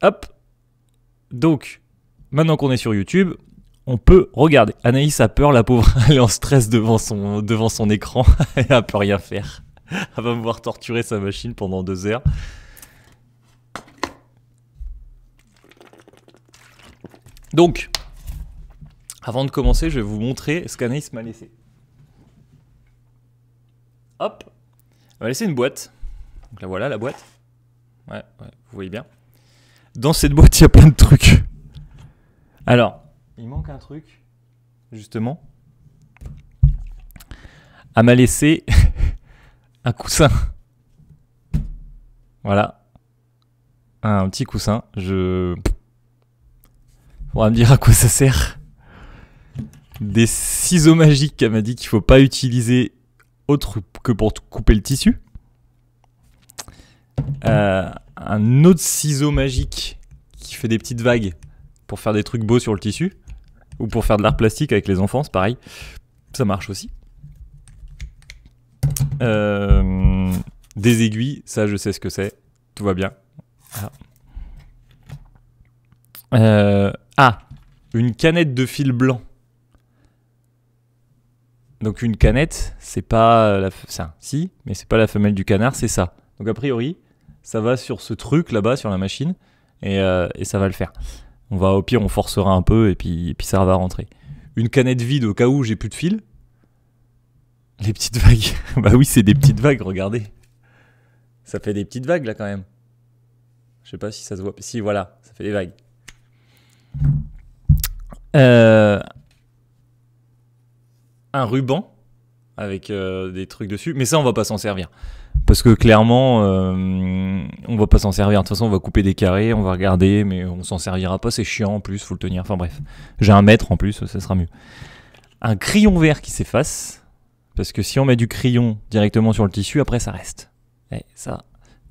Hop. Donc, maintenant qu'on est sur YouTube, on peut regarder. Anaïs a peur, la pauvre. Elle est en stress devant son écran. Elle ne peut rien faire. Elle va me voir torturer sa machine pendant 2 heures. Donc, avant de commencer, je vais vous montrer ce qu'Anaïs m'a laissé. Hop. Elle m'a laissé une boîte. Donc là, voilà la boîte. Ouais, vous voyez bien. Dans cette boîte, il y a plein de trucs. Alors, il manque un truc, justement. Elle m'a laissé un coussin. Voilà. Un petit coussin. Faudra me dire à quoi ça sert. Des ciseaux magiques qu'elle m'a dit qu'il ne faut pas utiliser autre que pour couper le tissu. Un autre ciseau magique qui fait des petites vagues pour faire des trucs beaux sur le tissu. Ou pour faire de l'art plastique avec les enfants, c'est pareil. Ça marche aussi. Des aiguilles, ça je sais ce que c'est. Tout va bien. Une canette de fil blanc. Donc une canette, c'est pas si, mais c'est pas la femelle du canard, c'est ça. Donc a priori, ça va sur ce truc là-bas, sur la machine, et ça va le faire. Au pire, on forcera un peu, et puis ça va rentrer. Une canette vide au cas où j'ai plus de fil. Les petites vagues. Bah oui, c'est des petites vagues, regardez. Ça fait des petites vagues là quand même. Je sais pas si ça se voit. Si, voilà, ça fait des vagues. Un ruban avec des trucs dessus. Mais ça, on va pas s'en servir. Parce que clairement, on va pas s'en servir. De toute façon, on va couper des carrés, on va regarder, mais on s'en servira pas. C'est chiant en plus, faut le tenir. Enfin bref, j'ai un mètre en plus, ça sera mieux. Un crayon vert qui s'efface. Parce que si on met du crayon directement sur le tissu, après ça reste. Et ça,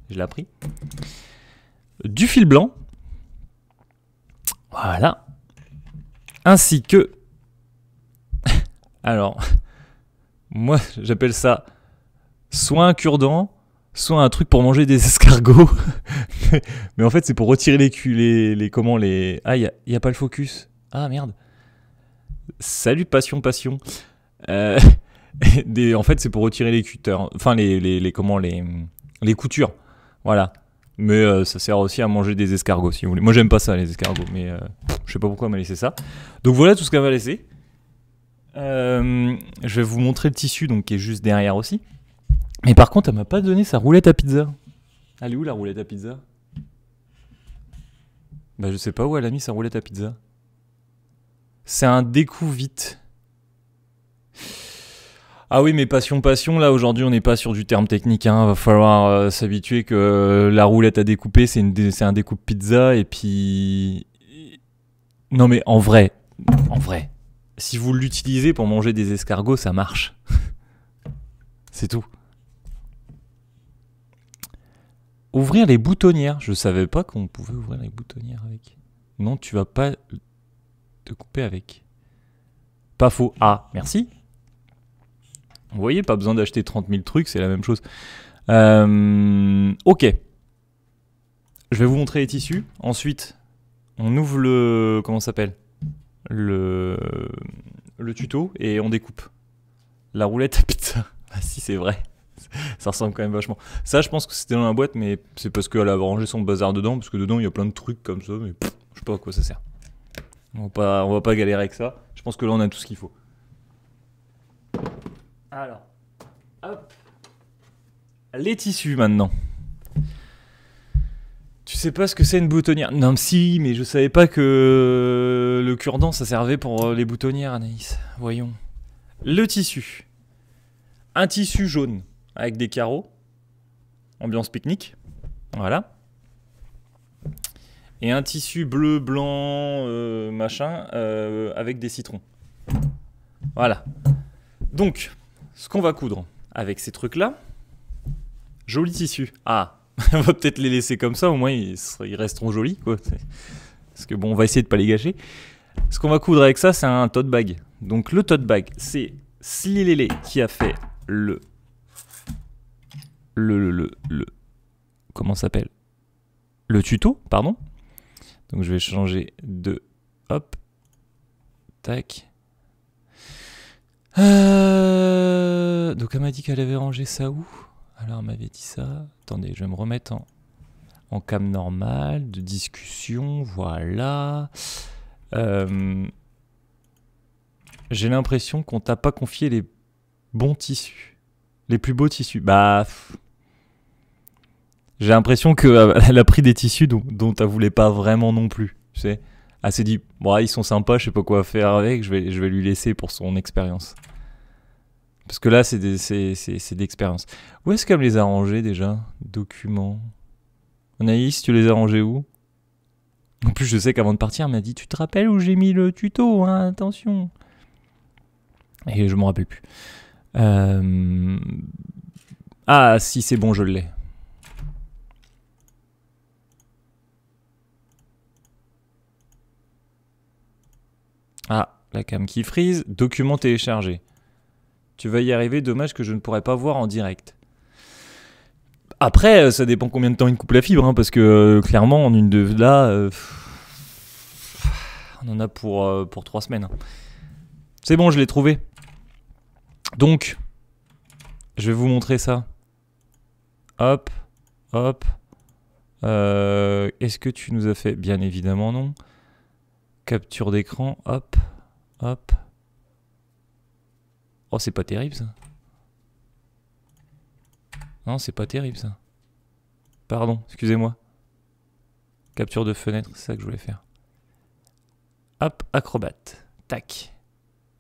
je l'ai appris. Du fil blanc. Voilà. Ainsi que... Alors, moi, j'appelle ça soit un cure-dent, soit un truc pour manger des escargots. Mais en fait, c'est pour retirer les Ah, il y a pas le focus. Ah, merde. Salut, passion. En fait, c'est pour retirer les cutters. Enfin, les coutures. Voilà. Mais ça sert aussi à manger des escargots, si vous voulez. Moi, j'aime pas ça, les escargots. Mais je sais pas pourquoi elle m'a laissé ça. Donc voilà tout ce qu'elle m'a laissé. Je vais vous montrer le tissu, donc, qui est juste derrière aussi. Mais par contre, elle m'a pas donné sa roulette à pizza. Elle est où, la roulette à pizza? Bah, je sais pas où elle a mis sa roulette à pizza. C'est un découpe vite. Ah oui, mais passion, là aujourd'hui on n'est pas sur du terme technique, hein. Va falloir s'habituer que la roulette à découper c'est un découpe pizza et puis... Non mais en vrai, si vous l'utilisez pour manger des escargots, ça marche. C'est tout. Ouvrir les boutonnières, je savais pas qu'on pouvait ouvrir les boutonnières avec. Non, tu vas pas te couper avec. Pas faux. Ah, merci. Vous voyez, pas besoin d'acheter 30 000 trucs, c'est la même chose. Ok. Je vais vous montrer les tissus. Ensuite, on ouvre le... Comment ça s'appelle ? Le tuto et on découpe. La roulette à pizza. Ah si, c'est vrai. Ça ressemble quand même vachement. Ça, je pense que c'était dans la boîte, mais c'est parce qu'elle a rangé son bazar dedans, parce que dedans, il y a plein de trucs comme ça, mais je sais pas à quoi ça sert. On va pas galérer avec ça. Je pense que là, on a tout ce qu'il faut. Alors, hop. Les tissus maintenant. Tu sais pas ce que c'est une boutonnière? Non, si, mais je savais pas que le cure-dent ça servait pour les boutonnières, Anaïs. Voyons. Le tissu. Un tissu jaune avec des carreaux. Ambiance pique-nique. Voilà. Et un tissu bleu, blanc, machin, avec des citrons. Voilà. Donc, ce qu'on va coudre avec ces trucs-là, joli tissu. Ah, on va peut-être les laisser comme ça, au moins ils resteront jolis, quoi. Parce que bon, on va essayer de pas les gâcher. Ce qu'on va coudre avec ça, c'est un tote bag. Donc le tote bag, c'est Slilélé qui a fait le comment ça s'appelle? Le tuto, pardon. Donc je vais changer de... Hop. Tac. Donc elle m'a dit qu'elle avait rangé ça où? Alors elle m'avait dit ça. Attendez, je vais me remettre en cam normale, de discussion, voilà. J'ai l'impression qu'on t'a pas confié les bons tissus. Les plus beaux tissus. Bah... J'ai l'impression qu'elle a pris des tissus dont elle voulait pas vraiment non plus. Tu sais, elle s'est dit, bon, ils sont sympas, je sais pas quoi faire avec, je vais lui laisser pour son expérience. Parce que là, c'est d'expérience. Où est-ce qu'elle me les a rangés déjà? Documents. Anaïs, tu les as rangés où? En plus, je sais qu'avant de partir, elle m'a dit, tu te rappelles où j'ai mis le tuto, hein, attention. Et je m'en rappelle plus. Ah, si, c'est bon, je l'ai. Ah, la cam qui freeze. Document téléchargé. Tu vas y arriver, dommage que je ne pourrais pas voir en direct. Après, ça dépend combien de temps il coupe la fibre, hein, parce que clairement, en une de là, on en a pour 3 semaines. C'est bon, je l'ai trouvé. Donc, je vais vous montrer ça. Hop, hop. Est-ce que tu nous as fait? Bien évidemment non. Capture d'écran, hop, hop. Oh, c'est pas terrible ça. Non, c'est pas terrible ça. Pardon, excusez-moi. Capture de fenêtre, c'est ça que je voulais faire. Hop, Acrobat. Tac.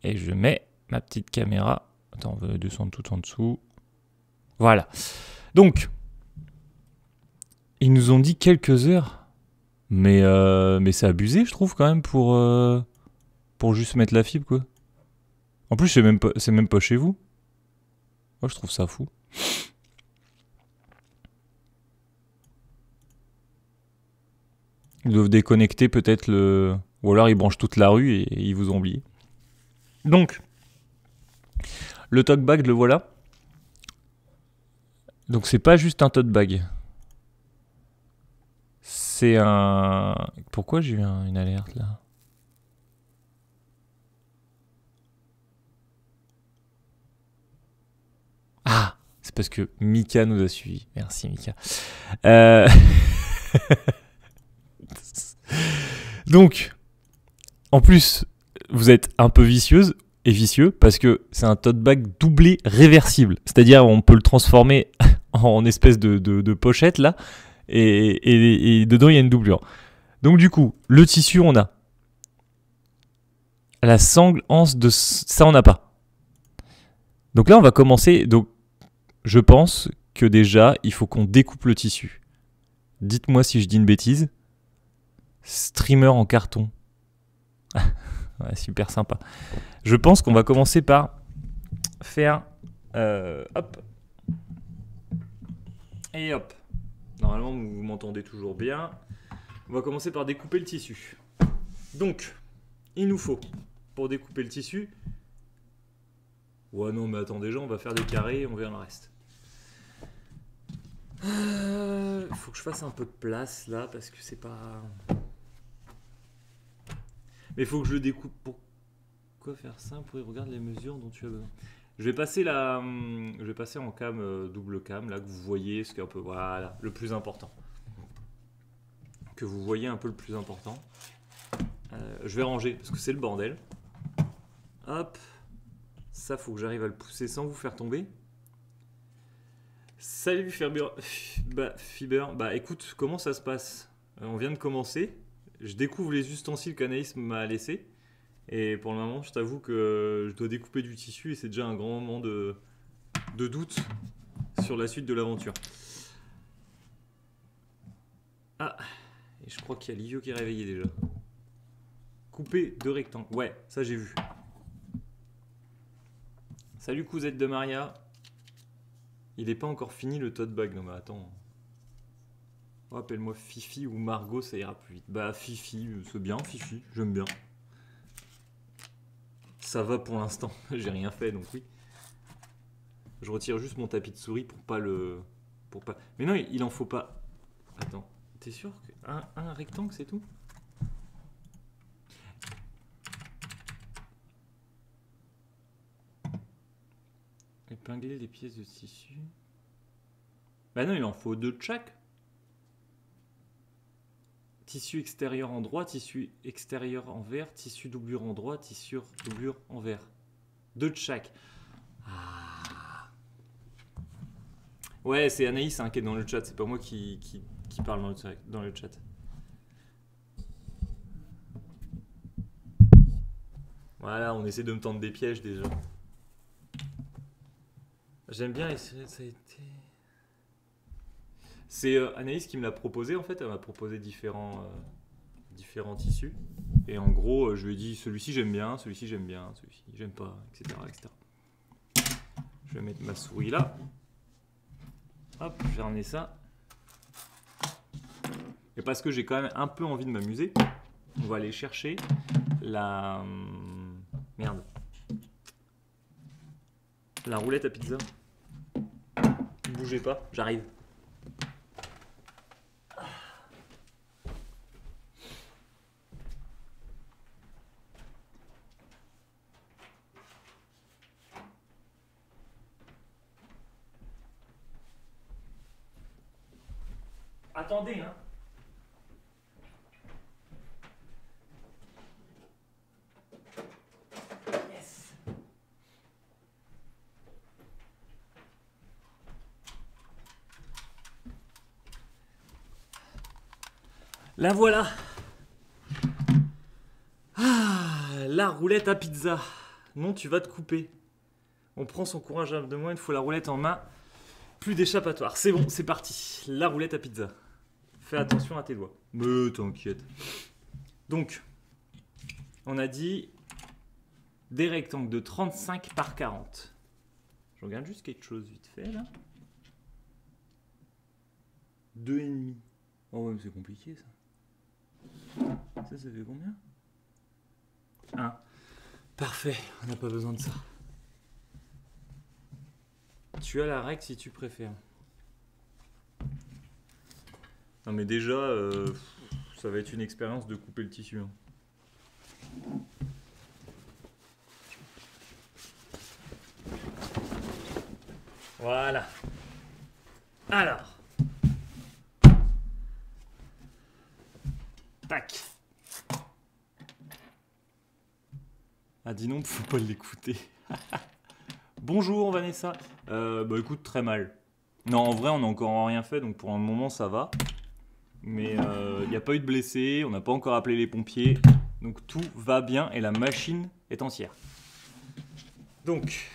Et je mets ma petite caméra. Attends, on va descendre tout en dessous. Voilà. Donc, ils nous ont dit quelques heures. Mais c'est abusé, je trouve, quand même, pour juste mettre la fibre, quoi. En plus, c'est même pas chez vous. Moi, je trouve ça fou. Ils doivent déconnecter peut-être le... Ou alors ils branchent toute la rue et ils vous ont oublié. Donc, le tote bag, le voilà. Donc c'est pas juste un tote bag. C'est un... Pourquoi j'ai eu une alerte là? Ah, c'est parce que Mika nous a suivis. Merci Mika. Donc, en plus, vous êtes un peu vicieuse et vicieux parce que c'est un tote bag doublé réversible. C'est-à-dire on peut le transformer en espèce de pochette là et dedans il y a une doublure. Donc du coup, le tissu on a. La sangle anse de... Ça on n'a pas. Donc là on va commencer. Donc je pense que déjà il faut qu'on découpe le tissu. Dites-moi si je dis une bêtise. Streamer en carton. Ouais, super sympa. Je pense qu'on va commencer par faire... hop. Et hop. Normalement, vous m'entendez toujours bien. On va commencer par découper le tissu. Donc, il nous faut, pour découper le tissu... Ouais, non, mais attends, déjà, on va faire des carrés et on verra le reste. Faut que je fasse un peu de place, là, parce que c'est pas... Mais il faut que je le découpe. Pourquoi faire simple? Regarde les mesures dont tu as besoin. Je vais passer en cam, double cam, là, que vous voyez ce qui est un peu... Voilà, le plus important. Que vous voyez un peu le plus important. Je vais ranger, parce que c'est le bordel. Hop. Ça, faut que j'arrive à le pousser sans vous faire tomber. Salut Fiber. Bah écoute, comment ça se passe? On vient de commencer. Je découvre les ustensiles qu'Anaïs m'a laissés. Et pour le moment, je t'avoue que je dois découper du tissu et c'est déjà un grand moment de doute sur la suite de l'aventure. Ah, et je crois qu'il y a Livio qui est réveillé déjà. Couper 2 rectangles. Ouais, ça j'ai vu. Salut cousette de Maria. Il n'est pas encore fini le tote bag. Non mais attends. Oh, appelle-moi Fifi ou Margot, ça ira plus vite. Bah Fifi, c'est bien Fifi, j'aime bien. Ça va pour l'instant, j'ai rien fait donc oui. Je retire juste mon tapis de souris pour pas le... Mais non, il en faut pas... Attends, t'es sûr qu'un rectangle c'est tout? Épingler les pièces de tissu. Bah non, il en faut 2 de chaque. Tissu extérieur en droit, tissu extérieur en vert, tissu doublure en droit, tissu doublure en vert. 2 de chaque. Ah. Ouais, c'est Anaïs hein, qui est dans le chat, c'est pas moi qui parle dans le chat. Voilà, on essaie de me tendre des pièges déjà. J'aime bien essayer, ça a été... C'est Anaïs qui me l'a proposé en fait, elle m'a proposé différents tissus. Et en gros, je lui ai dit celui-ci j'aime bien, celui-ci j'aime bien, celui-ci j'aime pas, etc., etc. Je vais mettre ma souris là. Hop, je vais ramener ça. Et parce que j'ai quand même un peu envie de m'amuser, on va aller chercher la... Merde. La roulette à pizza. Ne bougez pas, j'arrive. Attendez, hein. Yes. La voilà. Ah, la roulette à pizza. Non, tu vas te couper. On prend son courage de moins, il faut la roulette en main. Plus d'échappatoire. C'est bon, c'est parti. La roulette à pizza. Fais attention à tes doigts. Mais t'inquiète. Donc, on a dit des rectangles de 35 par 40. Je regarde juste quelque chose vite fait là. 2,5. Oh ouais, mais c'est compliqué ça. Ça fait combien? 1. Parfait, on n'a pas besoin de ça. Tu as la règle si tu préfères. Non mais déjà, ça va être une expérience de couper le tissu. Hein. Voilà. Alors. Tac. Ah dis non, faut pas l'écouter. Bonjour Vanessa. Bah écoute, très mal. Non, en vrai, on n'a encore rien fait, donc pour un moment, ça va. Mais il n'y a pas eu de blessés, on n'a pas encore appelé les pompiers. Donc tout va bien et la machine est entière. Donc,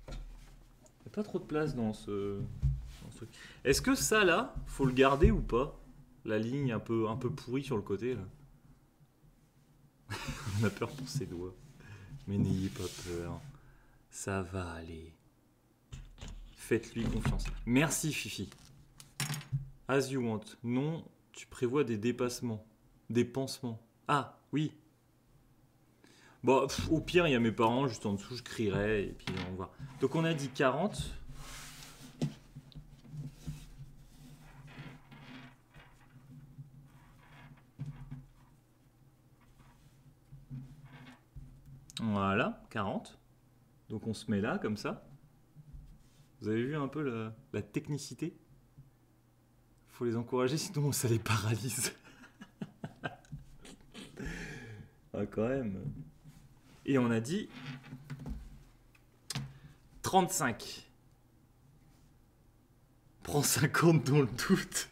il n'y a pas trop de place dans ce truc. Est-ce que ça là, faut le garder ou pas? La ligne un peu pourrie sur le côté là. On a peur pour ses doigts. Mais n'ayez pas peur. Ça va aller. Faites-lui confiance. Merci Fifi. As you want. Non, tu prévois des dépassements. Des pansements. Ah, oui. Bon, au pire, il y a mes parents, juste en dessous, je crierai, et puis on va. Donc on a dit 40. Voilà, 40. Donc on se met là, comme ça. Vous avez vu un peu la technicité? Faut les encourager, sinon ça les paralyse. Ah, quand même. Et on a dit 35. Prends 50 dans le doute.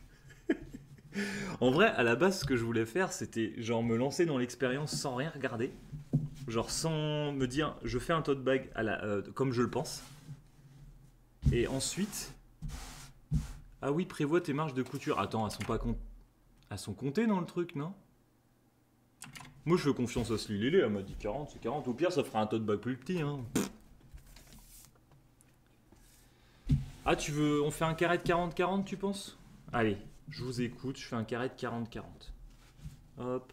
En vrai, à la base, ce que je voulais faire, c'était genre me lancer dans l'expérience sans rien regarder. Genre sans me dire, je fais un tote bag comme je le pense. Et ensuite... Ah oui, prévois tes marges de couture. Attends, elles sont comptées dans le truc, non? Moi, je fais confiance à Slilélé. Elle m'a dit 40, c'est 40. Au pire, ça fera un tote bag plus petit. Hein. Ah, tu veux... On fait un carré de 40-40, tu penses? Allez, je vous écoute. Je fais un carré de 40-40. Hop.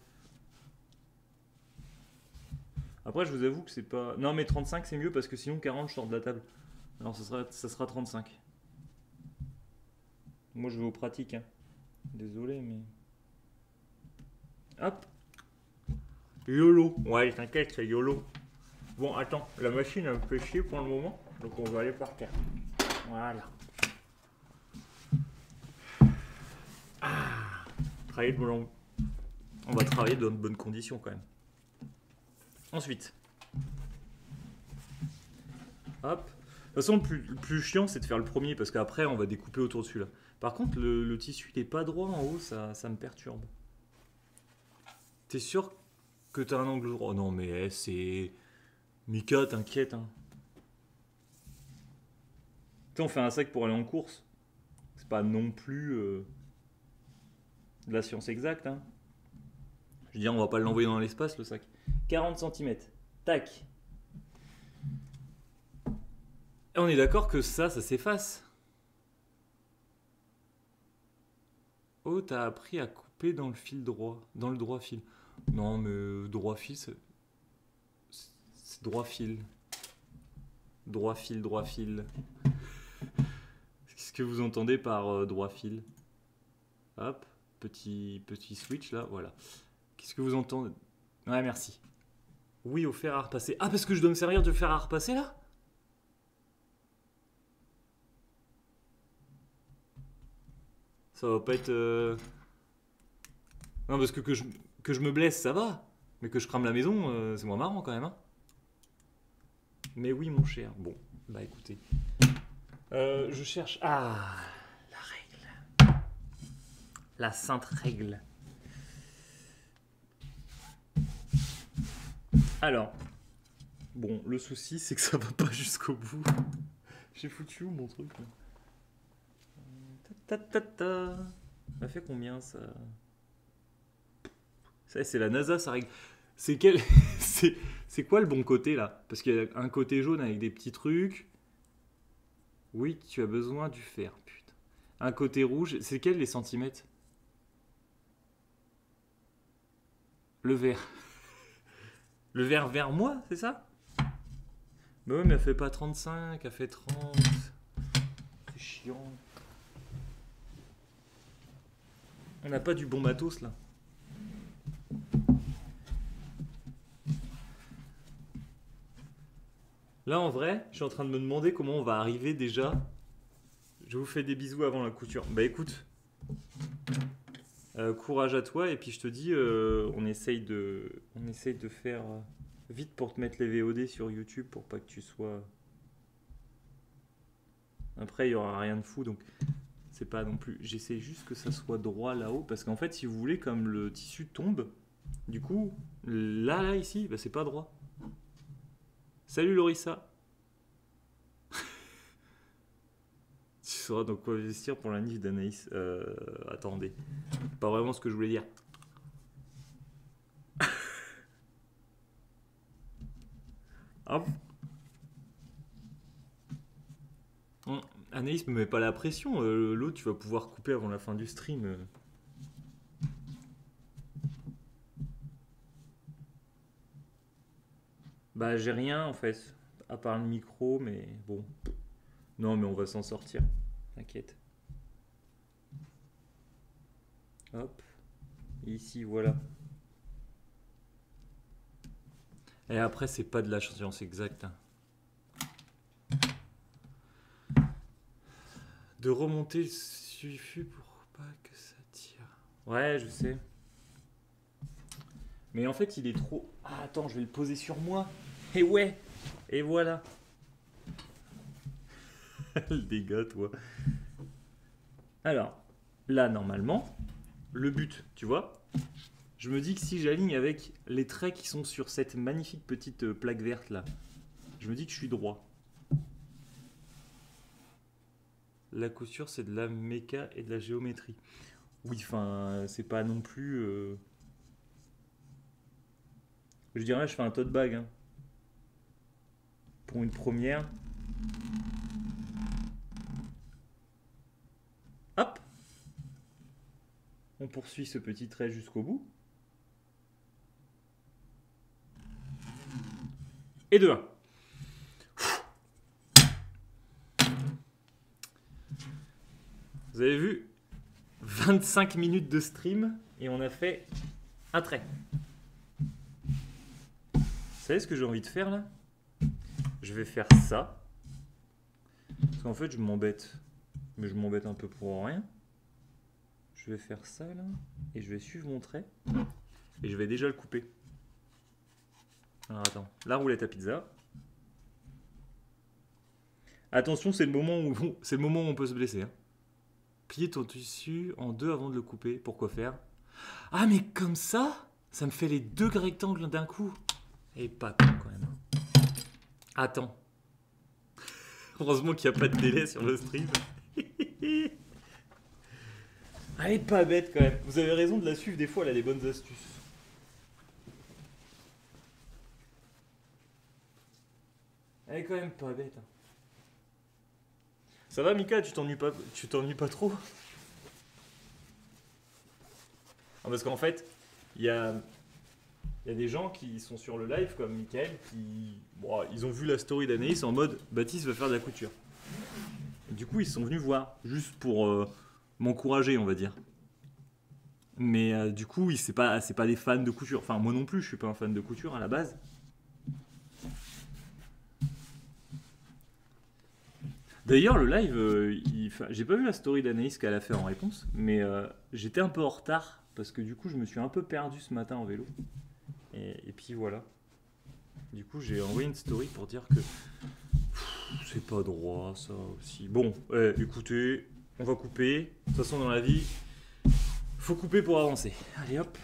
Après, je vous avoue que c'est pas... Non, mais 35, c'est mieux parce que sinon, 40, je sors de la table. Alors, ça sera 35. Moi, je vais aux pratiques. Hein. Désolé, mais... Hop. YOLO. Ouais, t'inquiète, c'est YOLO. Bon, attends, la machine, elle me fait chier pour le moment. Donc on va aller par terre. Voilà. Travailler de bon. On va travailler dans de bonnes conditions quand même. Ensuite. Hop. De toute façon, le plus chiant, c'est de faire le premier parce qu'après, on va découper autour de celui-là. Par contre, le tissu, il n'est pas droit en haut, ça me perturbe. T'es sûr que t'as un angle droit? Oh non, mais c'est... Mika, t'inquiète. Hein. Tu sais, on fait un sac pour aller en course. C'est pas non plus de la science exacte. Hein. Je veux dire, on va pas l'envoyer dans l'espace, le sac. 40 cm. Tac. Et on est d'accord que ça s'efface. Oh, t'as appris à couper dans le fil droit. Dans le droit fil. Non, mais droit fil, c'est droit fil. Droit fil, droit fil. Qu'est-ce que vous entendez par droit fil? Hop, petit switch là, voilà. Qu'est-ce que vous entendez? Ouais, merci. Oui, au fer à repasser. Ah, parce que je dois me servir du fer à repasser là? Ça va pas être... Non, parce que je me blesse, ça va. Mais que je crame la maison, c'est moins marrant quand même. Hein. Mais oui, mon cher. Bon, bah écoutez. Je cherche... Ah, la règle. La sainte règle. Alors, bon, le souci, c'est que ça va pas jusqu'au bout. J'ai foutu où mon truc là? Ça fait combien ça? Ça, c'est la NASA, ça règle. C'est quel... c'est quoi le bon côté là? Parce qu'il y a un côté jaune avec des petits trucs. Oui, tu as besoin du fer, putain. Un côté rouge, c'est quel les centimètres? Le vert. Le vert vers moi, c'est ça? Bah ouais, mais elle fait pas 35, elle fait 30. C'est chiant. On n'a pas du bon matos là. Là en vrai, je suis en train de me demander comment on va arriver déjà. Je vous fais des bisous avant la couture. Bah écoute, courage à toi et puis je te dis, on essaye de faire vite pour te mettre les VOD sur YouTube pour pas que tu sois... Après il y aura rien de fou donc c'est pas non plus... J'essaie juste que ça soit droit là-haut parce qu'en fait si vous voulez comme le tissu tombe, du coup là ici, bah, c'est pas droit. Salut Lorissa. Tu sauras dans quoi investir pour la niche d'Anaïs. Attendez. Pas vraiment ce que je voulais dire. Hop. Anaïs me met pas la pression. L'autre, tu vas pouvoir couper avant la fin du stream. Bah, j'ai rien en fait. À part le micro, mais bon. Non, mais on va s'en sortir. T'inquiète. Hop. Ici, voilà. Et après, c'est pas de la science exacte. Hein. De remonter suffit pour pas que ça tire. Ouais, je sais. Mais en fait, il est trop... Ah, attends, je vais le poser sur moi. Et ouais. Et voilà. Le dégât, toi. Alors, là, normalement, le but, tu vois, je me dis que si j'aligne avec les traits qui sont sur cette magnifique petite plaque verte là, je me dis que je suis droit. La couture, c'est de la méca et de la géométrie. Oui, enfin, c'est pas non plus... Je dirais, je fais un tote bag. Hein. Pour une première. Hop. On poursuit ce petit trait jusqu'au bout. Et de 1. Vous avez vu 25 minutes de stream et on a fait un trait. Vous savez ce que j'ai envie de faire là? Je vais faire ça. Parce qu'en fait, je m'embête. Mais je m'embête un peu pour rien. Je vais faire ça là. Et je vais suivre mon trait. Et je vais déjà le couper. Alors attends. La roulette à pizza. Attention, c'est le moment où on peut se blesser. Hein. Plier ton tissu en deux avant de le couper. Pourquoi faire? Ah, mais comme ça, ça me fait les deux rectangles d'un coup. Et pas con quand même. Attends. Heureusement qu'il n'y a pas de délai sur le stream. Elle est pas bête quand même. Vous avez raison de la suivre, des fois elle a des bonnes astuces. Elle est quand même pas bête. Hein. Ça va Mika, tu t'ennuies pas trop? Ah, parce qu'en fait, il y a des gens qui sont sur le live comme Mickaël qui ils ont vu la story d'Anaïs en mode Baptiste va faire de la couture. Et du coup, ils sont venus voir juste pour m'encourager, on va dire. Mais du coup, c'est pas des fans de couture. Enfin, moi non plus, je suis pas un fan de couture à la base. D'ailleurs, le live, j'ai pas vu la story d'Anaïs qu'elle a fait en réponse, mais j'étais un peu en retard parce que du coup, je me suis un peu perdu ce matin en vélo. Et puis voilà. Du coup, j'ai envoyé une story pour dire que c'est pas droit ça aussi. Bon, écoutez, on va couper. De toute façon, dans la vie, faut couper pour avancer. Allez hop.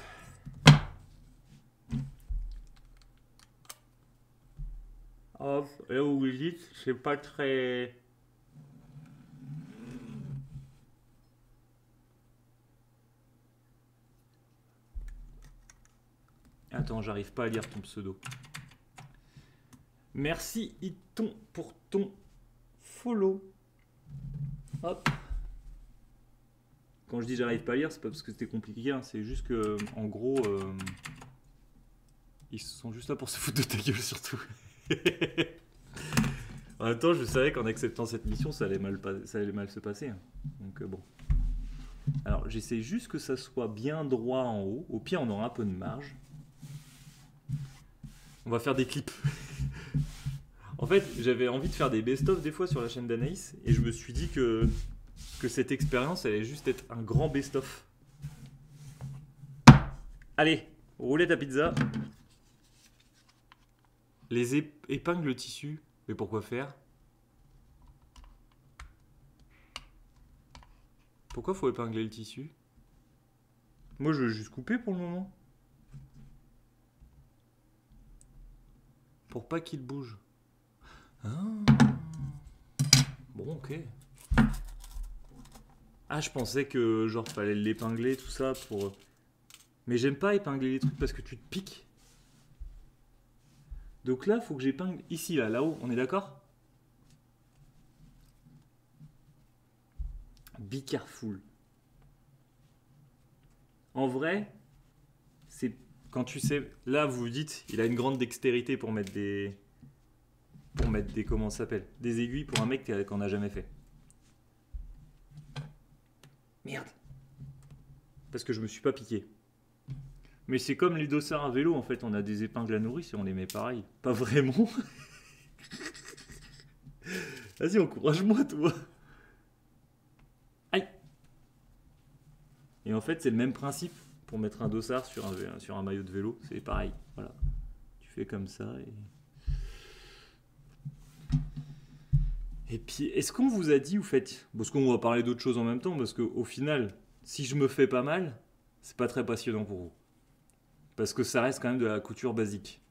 Hop, là où vous dites, c'est pas très. Attends, j'arrive pas à lire ton pseudo. Merci Iton pour ton follow. Hop. Quand je dis j'arrive pas à lire, c'est pas parce que c'était compliqué, hein, c'est juste que, en gros, ils sont juste là pour se foutre de ta gueule surtout. En même temps, je savais qu'en acceptant cette mission, ça allait mal se passer. Hein. Donc bon. Alors, j'essaie juste que ça soit bien droit en haut. Au pire, on aura un peu de marge. On va faire des clips. En fait, j'avais envie de faire des best-of des fois sur la chaîne d'Anaïs. Et je me suis dit que cette expérience allait juste être un grand best-of. Allez, roulette à pizza. Les épingles le tissu. Mais pourquoi faire? Pourquoi faut épingler le tissu? Moi, je veux juste couper pour le moment. Pour pas qu'il bouge. Ah. Bon, ok. Ah, je pensais que genre fallait l'épingler, tout ça pour... Mais j'aime pas épingler les trucs parce que tu te piques. Donc là, faut que j'épingle ici, là-haut. On est d'accord? Be careful. En vrai, c'est quand tu sais... Là, vous vous dites, il a une grande dextérité pour mettre des... comment ça s'appelle? Des aiguilles pour un mec qu'on n'a jamais fait. Merde. Parce que je me suis pas piqué. Mais c'est comme les dossards à vélo, en fait, on a des épingles à nourrice et on les met pareil. Pas vraiment. Vas-y, encourage-moi, toi. Aïe. Et en fait, c'est le même principe pour mettre un dossard sur un maillot de vélo. C'est pareil. Voilà. Tu fais comme ça et puis, est-ce qu'on vous a dit, vous faites... Parce qu'on va parler d'autres choses en même temps, parce qu'au final, si je me fais pas mal, c'est pas très passionnant pour vous. Parce que ça reste quand même de la couture basique.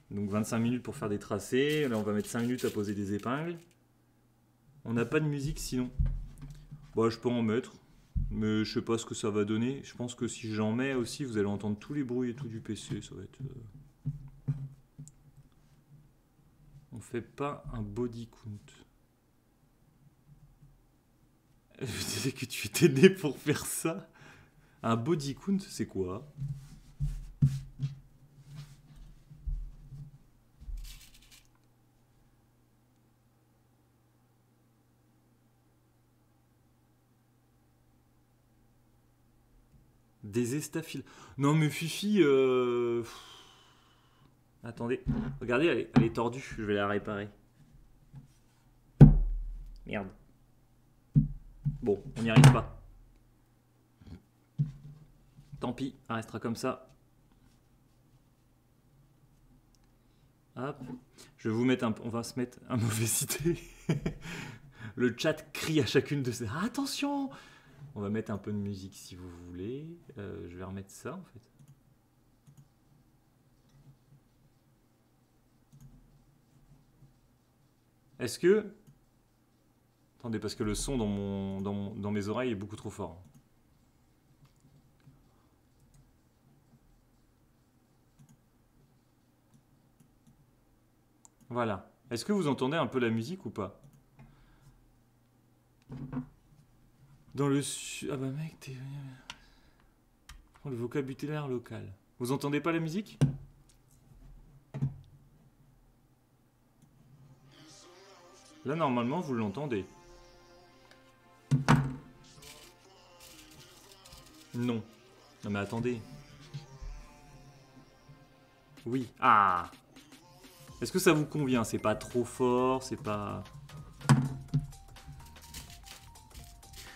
Donc 25 minutes pour faire des tracés. Là, on va mettre 5 minutes à poser des épingles. On n'a pas de musique sinon. Bah, je peux en mettre. Mais je sais pas ce que ça va donner. Je pense que si j'en mets aussi, vous allez entendre tous les bruits et tout du PC. Ça va être... On fait pas un body count. Je disais que tu étais né pour faire ça. Un body count, c'est quoi? Des estaphiles. Non mais Fifi... Attendez. Regardez, elle est tordue. Je vais la réparer. Merde. Bon, on n'y arrive pas. Tant pis, ça restera comme ça. Hop. Je vais vous mettre on va se mettre un mauvais cité. Le chat crie à chacune de ces... Ah, attention! On va mettre un peu de musique si vous voulez. Je vais remettre ça en fait. Est-ce que... Attendez, parce que le son dans mes oreilles est beaucoup trop fort. Voilà. Est-ce que vous entendez un peu la musique ou pas? Dans le sud... Ah bah mec, t'es... Le vocabulaire local. Vous entendez pas la musique? Là, normalement, vous l'entendez. Non. Non mais attendez. Oui. Ah! Est-ce que ça vous convient? C'est pas trop fort, c'est pas...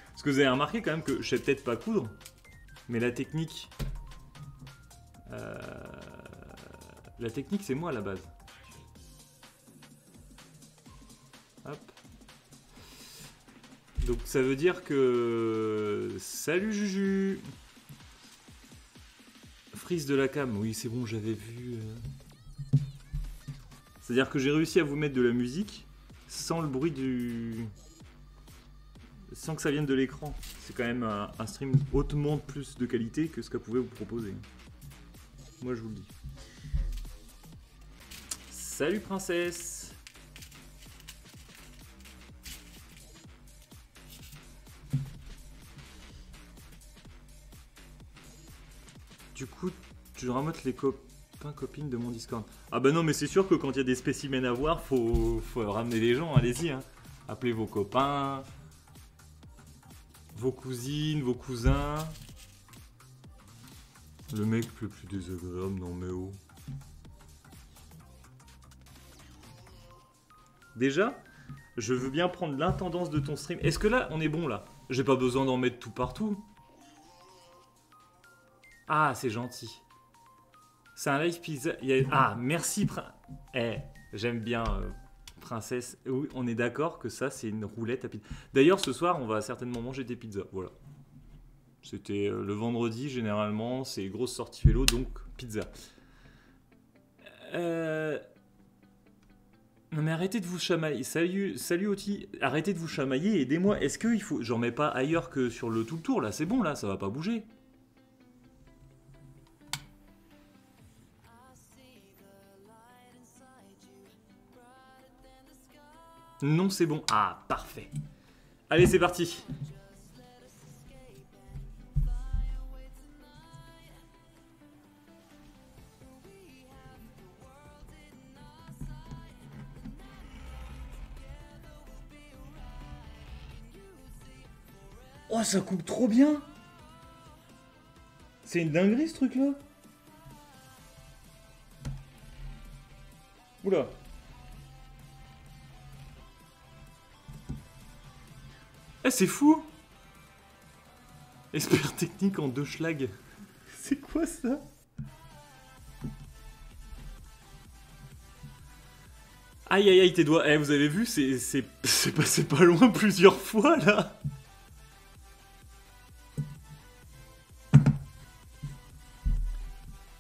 Parce que vous avez remarqué quand même que je sais peut-être pas coudre, mais la technique... La technique, c'est moi à la base. Hop. Donc ça veut dire que... Salut Juju! Frise de la cam, oui c'est bon, j'avais vu... C'est-à-dire que j'ai réussi à vous mettre de la musique sans le bruit du... Sans que ça vienne de l'écran. C'est quand même un stream hautement plus de qualité que ce qu'elle pouvait vous proposer. Moi je vous le dis. Salut princesse! Du coup, tu ramotes les copines de mon Discord. Ah bah non mais c'est sûr que quand il y a des spécimens à voir, faut ramener des gens, allez-y. Hein. Appelez vos copains, vos cousines, vos cousins. Le mec le plus désagréable, non mais oh. Déjà, je veux bien prendre l'intendance de ton stream. Est-ce que là, on est bon là? J'ai pas besoin d'en mettre tout partout. Ah, c'est gentil. C'est un live pizza. Ah, merci. J'aime bien princesse. Oui, on est d'accord que ça, c'est une roulette à pizza. D'ailleurs, ce soir, on va certainement manger des pizzas. Voilà. C'était le vendredi, généralement. C'est grosse sortie vélo, donc pizza. Non mais arrêtez de vous chamailler. Salut Oti. Arrêtez de vous chamailler. Aidez-moi. Est-ce qu'il faut... J'en mets pas ailleurs que sur le tout le tour, là. C'est bon, là. Ça va pas bouger. Non, c'est bon. Ah, parfait. Allez, c'est parti. Oh, ça coupe trop bien. C'est une dinguerie, ce truc-là. Oula. Eh, c'est fou. Expert technique en 2 schlag. C'est quoi ça? Aïe aïe aïe tes doigts. Eh, vous avez vu, c'est passé pas loin plusieurs fois là.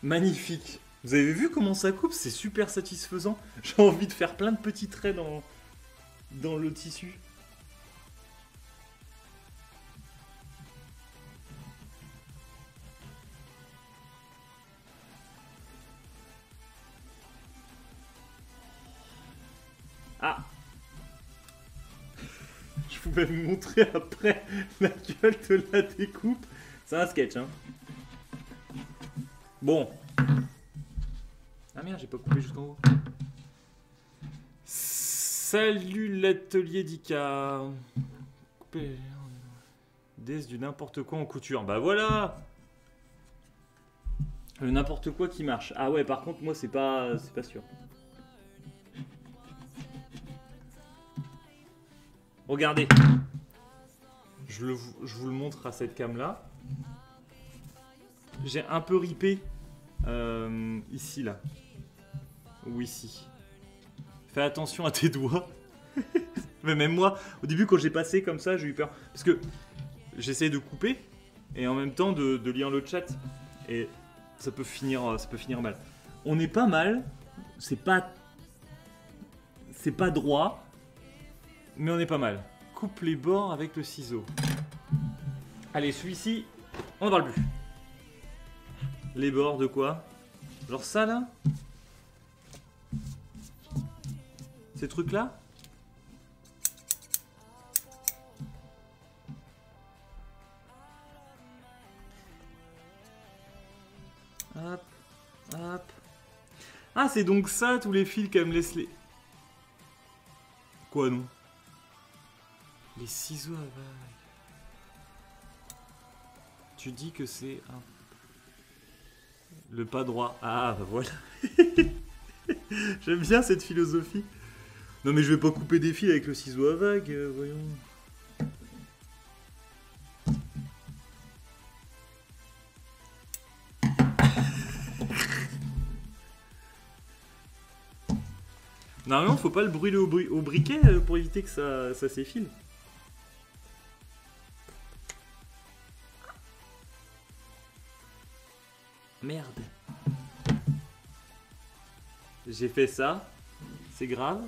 Magnifique. Vous avez vu comment ça coupe? C'est super satisfaisant. J'ai envie de faire plein de petits traits dans le tissu. Ah. Je pouvais vous montrer après la gueule de la découpe. C'est un sketch, hein. Bon. Ah merde, j'ai pas coupé jusqu'en haut. Salut l'atelier d'Ika. Déesse du n'importe quoi en couture. Bah voilà. Le n'importe quoi qui marche. Ah ouais, par contre, moi, c'est pas sûr. Regardez. Je vous le montre à cette cam là. J'ai un peu ripé ici là. Ou ici. Fais attention à tes doigts. Mais même moi, au début quand j'ai passé comme ça, j'ai eu peur. Parce que j'essaie de couper et en même temps de lire le chat. Et ça peut finir mal. On est pas mal. C'est pas droit. Mais on est pas mal. Coupe les bords avec le ciseau. Allez, celui-ci, on n'en parle plus. Les bords de quoi? Genre ça là? Ces trucs là? Hop, hop. Ah, c'est donc ça tous les fils qu'elle me laisse les... Quoi non? Les ciseaux à vague. Tu dis que c'est un... Le pas droit. Ah, bah voilà. J'aime bien cette philosophie. Non mais je vais pas couper des fils avec le ciseau à vague, voyons. Normalement, faut pas le brûler au briquet pour éviter que ça s'effile. Merde. J'ai fait ça. C'est grave.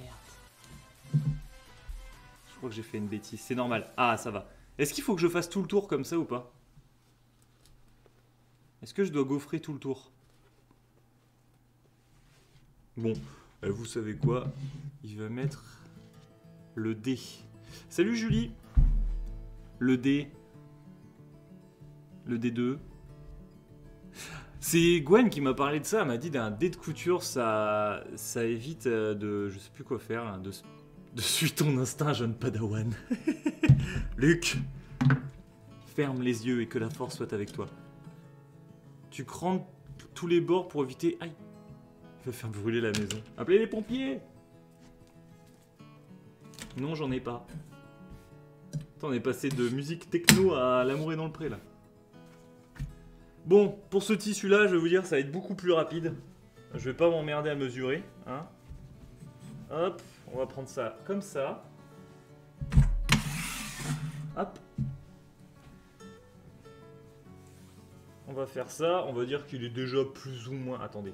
Merde. Je crois que j'ai fait une bêtise. C'est normal. Ah, ça va. Est-ce qu'il faut que je fasse tout le tour comme ça ou pas? Est-ce que je dois gaufrer tout le tour? Bon, vous savez quoi? Il va mettre le dé. Salut Julie. Le dé. Le D2. C'est Gwen qui m'a parlé de ça. Elle m'a dit d'un dé de couture, ça évite de... Je sais plus quoi faire. Hein, de suivre ton instinct, jeune padawan. Luc. Ferme les yeux et que la force soit avec toi. Tu crampes tous les bords pour éviter... Aïe. Il va faire brûler la maison. Appelez les pompiers. Non, j'en ai pas. Attends, on est passé de musique techno à l'amour est dans le pré, là. Bon, pour ce tissu-là, je vais vous dire, ça va être beaucoup plus rapide. Je vais pas m'emmerder à mesurer. Hein. Hop, on va prendre ça comme ça. Hop. On va faire ça. On va dire qu'il est déjà plus ou moins... Attendez.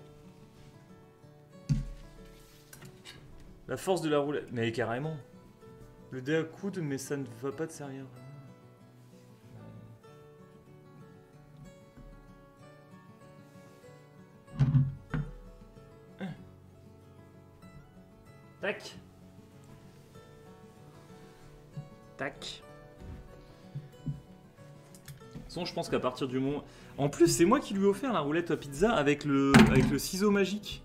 La force de la roulette. Mais carrément. Le dé à coude, mais ça ne va pas te servir. Tac. Tac. De toute façon, je pense qu'à partir du moment... En plus, c'est moi qui lui ai offert la roulette à pizza avec le ciseau magique.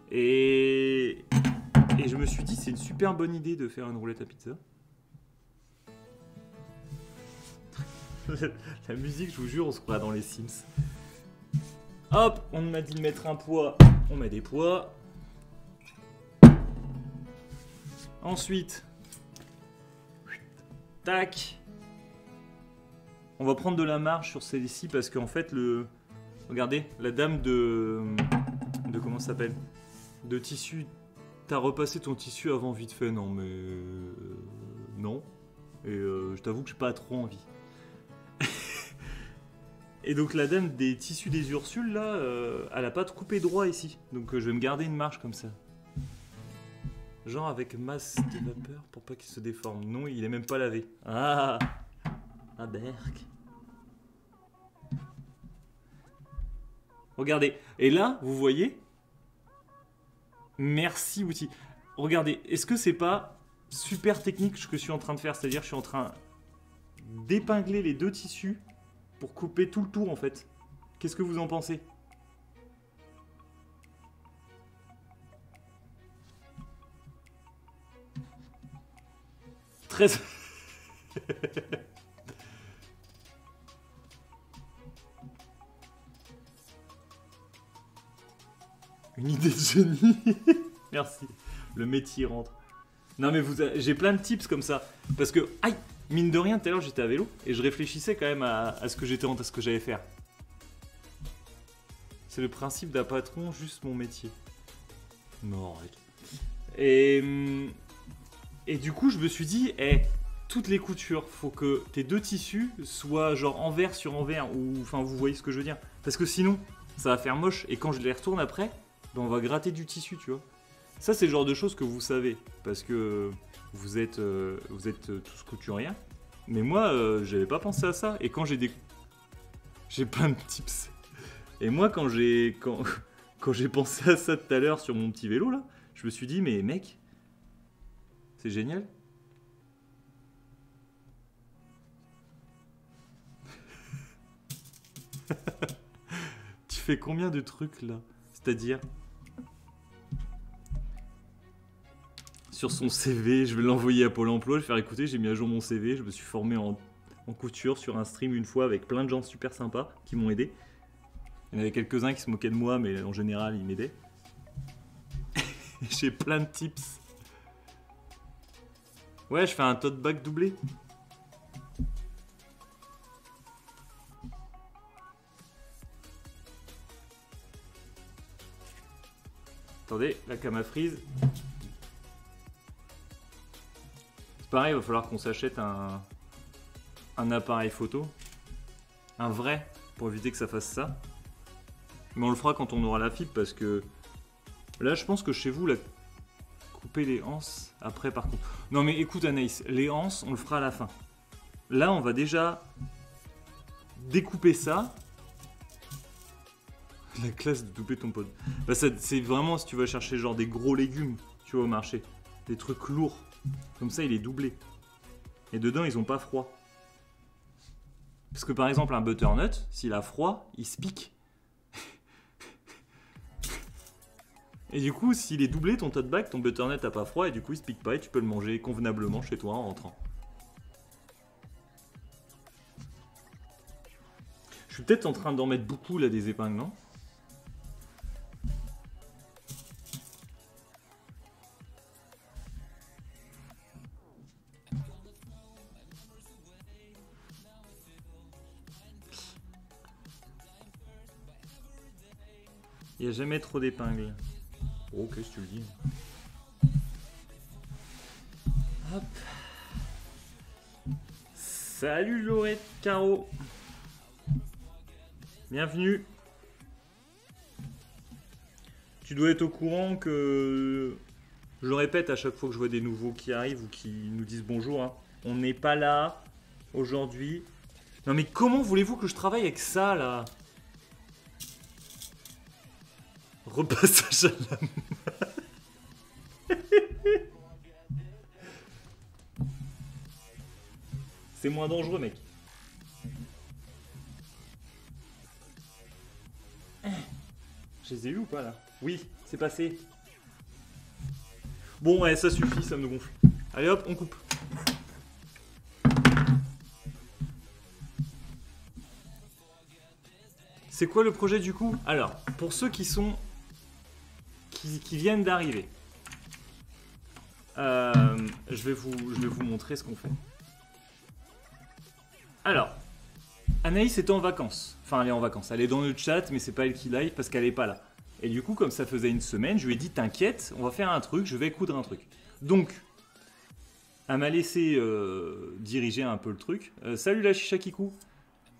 Et je me suis dit, c'est une super bonne idée de faire une roulette à pizza. La musique, je vous jure, on se croit dans les Sims. Hop, on m'a dit de mettre un poids, on met des poids. Ensuite, tac. On va prendre de la marge sur celle-ci parce qu'en fait, regardez, la dame de comment ça s'appelle? De tissu. T'as repassé ton tissu avant vite fait, non mais... non. Et je t'avoue que j'ai pas trop envie. Et donc la dame des tissus des Ursules, là, elle a pas de coupé droit ici. Donc je vais me garder une marge comme ça. Genre avec masse de vapeur pour pas qu'il se déforme. Non, il est même pas lavé. Ah, ah berk. Regardez. Et là, vous voyez... Merci outil. Regardez, est-ce que c'est pas super technique ce que je suis en train de faire? C'est-à-dire je suis en train d'épingler les deux tissus pour couper tout le tour en fait. Qu'est-ce que vous en pensez? Très... Une idée de génie. Merci. Le métier rentre. Non mais j'ai plein de tips comme ça. Parce que, aïe, mine de rien, tout à l'heure j'étais à vélo et je réfléchissais quand même à ce que à ce que j'allais faire. C'est le principe d'un patron, juste mon métier. Non, arrête. Et du coup, je me suis dit, toutes les coutures, faut que tes deux tissus soient genre envers sur envers, ou enfin, vous voyez ce que je veux dire. Parce que sinon, ça va faire moche, et quand je les retourne après, ben, on va gratter du tissu, tu vois. Ça, c'est le genre de choses que vous savez, parce que vous êtes tous couturiers. Mais moi, j'avais pas pensé à ça, et quand j'ai plein de tips. Et moi, quand j'ai pensé à ça tout à l'heure sur mon petit vélo, là, je me suis dit, mais mec, c'est génial. Tu fais combien de trucs, là? C'est-à-dire, sur son CV, je vais l'envoyer à Pôle emploi, je vais faire écouter, j'ai mis à jour mon CV, je me suis formé en couture sur un stream une fois avec plein de gens super sympas qui m'ont aidé. Il y en avait quelques-uns qui se moquaient de moi, mais en général, ils m'aidaient. J'ai plein de tips. Ouais, je fais un tote bag doublé. Attendez, la cam a freeze. C'est pareil, il va falloir qu'on s'achète un appareil photo. Un vrai, pour éviter que ça fasse ça. Mais on le fera quand on aura la fibre, parce que là, je pense que chez vous, couper les anses après, par contre. Non mais écoute Anaïs, les anses, on le fera à la fin. Là, on va déjà découper ça. La classe de douper ton pote. Bah, c'est vraiment si tu vas chercher genre des gros légumes, tu vois, au marché. Des trucs lourds. Comme ça, il est doublé. Et dedans, ils ont pas froid. Parce que par exemple, un butternut, s'il a froid, il se pique. Et du coup, s'il est doublé, ton tote bag, ton butternut n'a pas froid, et du coup, il se pique pas, et tu peux le manger convenablement chez toi en rentrant. Je suis peut-être en train d'en mettre beaucoup, là, des épingles, non ? Il n'y a jamais trop d'épingles. Oh, qu'est-ce que tu le dis ? Hop. Salut Laurette Caro. Bienvenue. Tu dois être au courant que... Je le répète à chaque fois que je vois des nouveaux qui arrivent ou qui nous disent bonjour. Hein. On n'est pas là aujourd'hui. Non mais comment voulez-vous que je travaille avec ça là ? Repassage à la main. C'est moins dangereux, mec. Je les ai eu ou pas là ? Oui, c'est passé. Bon, ouais, ça suffit, ça me gonfle. Allez hop, on coupe. C'est quoi le projet du coup ? Alors, pour ceux qui viennent d'arriver, je vais vous montrer ce qu'on fait. Alors, Anaïs est en vacances. Enfin, elle est en vacances. Elle est dans le chat, mais c'est pas elle qui live parce qu'elle est pas là. Et du coup, comme ça faisait une semaine, je lui ai dit t'inquiète, on va faire un truc, je vais coudre un truc. Donc, elle m'a laissé diriger un peu le truc. Salut la chicha Kikou.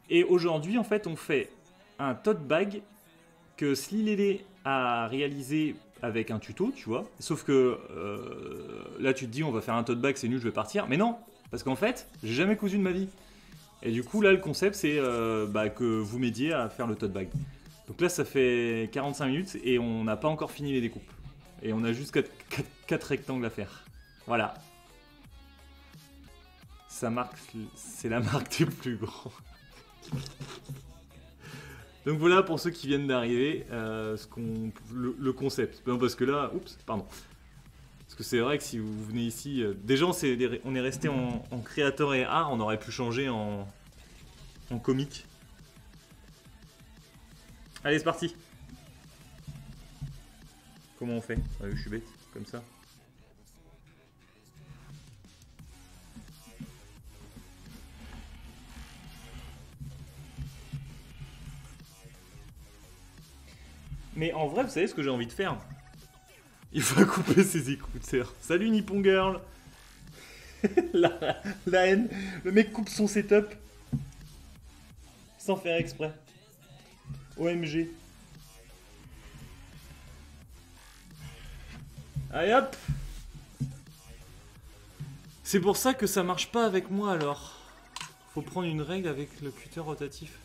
Et aujourd'hui, en fait, on fait un tote bag que Slilele a réalisé avec un tuto, tu vois. Sauf que là, tu te dis, on va faire un tote bag, c'est nul, je vais partir. Mais non, parce qu'en fait, j'ai jamais cousu de ma vie. Et du coup, là, le concept, c'est que vous m'aidiez à faire le tote bag. Donc là, ça fait 45 minutes et on n'a pas encore fini les découpes. Et on a juste 4 rectangles à faire. Voilà. Ça marque, c'est la marque des plus grands. Donc voilà pour ceux qui viennent d'arriver, le concept. Non, parce que là, oups, pardon. Parce que c'est vrai que si vous venez ici, déjà on est resté en créateur et art, on aurait pu changer en comique. Allez, c'est parti. Comment on fait? Je suis bête, comme ça. Mais en vrai, vous savez ce que j'ai envie de faire? Il faut couper ses écouteurs. Salut Nippon Girl. la haine. Le mec coupe son setup. Sans faire exprès. OMG. Allez hop. C'est pour ça que ça marche pas avec moi alors. Faut prendre une règle avec le cutter rotatif.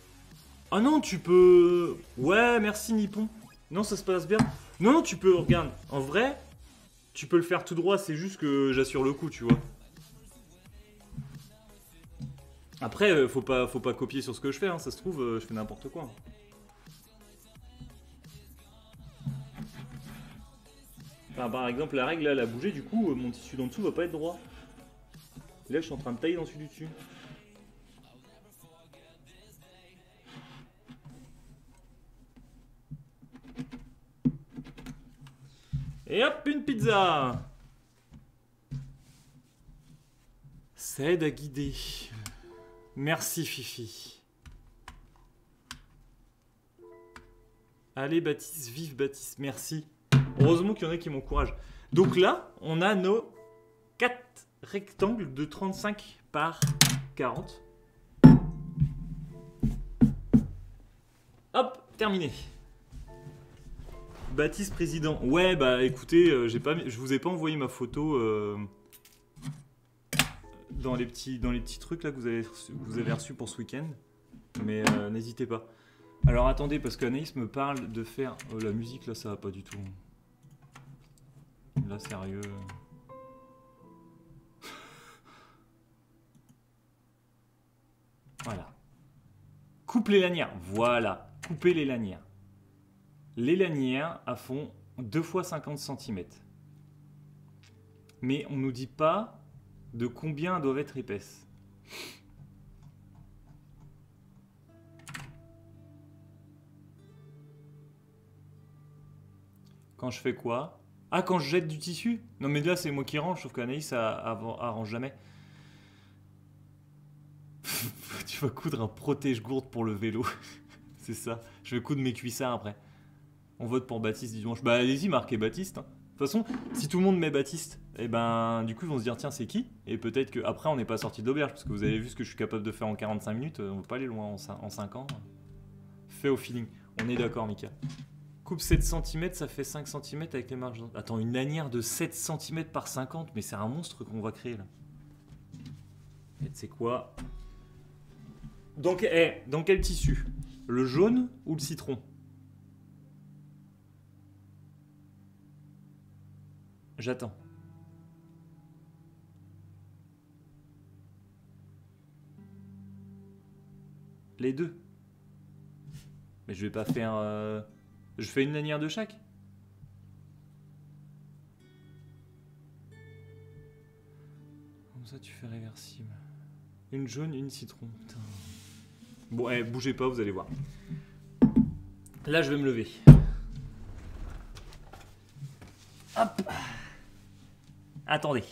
Ah non, tu peux... Ouais, merci Nippon. Non, ça se passe bien. Non, non, tu peux, regarde. En vrai, tu peux le faire tout droit, c'est juste que j'assure le coup, tu vois. Après, faut pas copier sur ce que je fais, hein. Ça se trouve, je fais n'importe quoi. Enfin, par exemple, la règle, là, elle a bougé, du coup, mon tissu d'en dessous va pas être droit. Et là, je suis en train de tailler dans celui du dessus. Et hop, une pizza! Ça aide à guider. Merci Fifi. Allez Baptiste, vive Baptiste, merci. Heureusement qu'il y en a qui m'encouragent. Donc là, on a nos 4 rectangles de 35 par 40. Hop, terminé. Baptiste président. Ouais, bah écoutez, je vous ai pas envoyé ma photo dans les petits trucs là que vous avez reçus pour ce week-end. Mais n'hésitez pas. Alors attendez, parce qu'Anaïs me parle de faire... Oh, la musique là, ça va pas du tout. Là, sérieux. Voilà. Coupe les lanières. Voilà. Coupez les lanières. Les lanières à fond 2 fois 50 cm. Mais on ne nous dit pas de combien elles doivent être épaisses. Quand je fais quoi? Ah, quand je jette du tissu? Non mais là c'est moi qui range, sauf qu'Anaïs ça arrange jamais. Tu vas coudre un protège-gourde pour le vélo. C'est ça. Je vais coudre mes cuissards après. On vote pour Baptiste dimanche. Bah allez-y, marquez Baptiste. Hein. De toute façon, si tout le monde met Baptiste, et ben du coup ils vont se dire tiens c'est qui? Et peut-être qu'après on n'est pas sorti d'auberge, parce que vous avez vu ce que je suis capable de faire en 45 minutes, on ne va pas aller loin en 5 ans. Fait au feeling. On est d'accord Mika. Coupe 7 cm, ça fait 5 cm avec les marges. Attends, une lanière de 7 cm par 50, mais c'est un monstre qu'on va créer là. Et tu sais quoi? Donc, dans quel tissu? Le jaune ou le citron? J'attends. Les deux. Mais je vais pas faire... Je fais une lanière de chaque. Comme ça, tu fais réversible. Une jaune, une citron. Putain. Bon, bougez pas, vous allez voir. Là, je vais me lever. Hop. Attendez.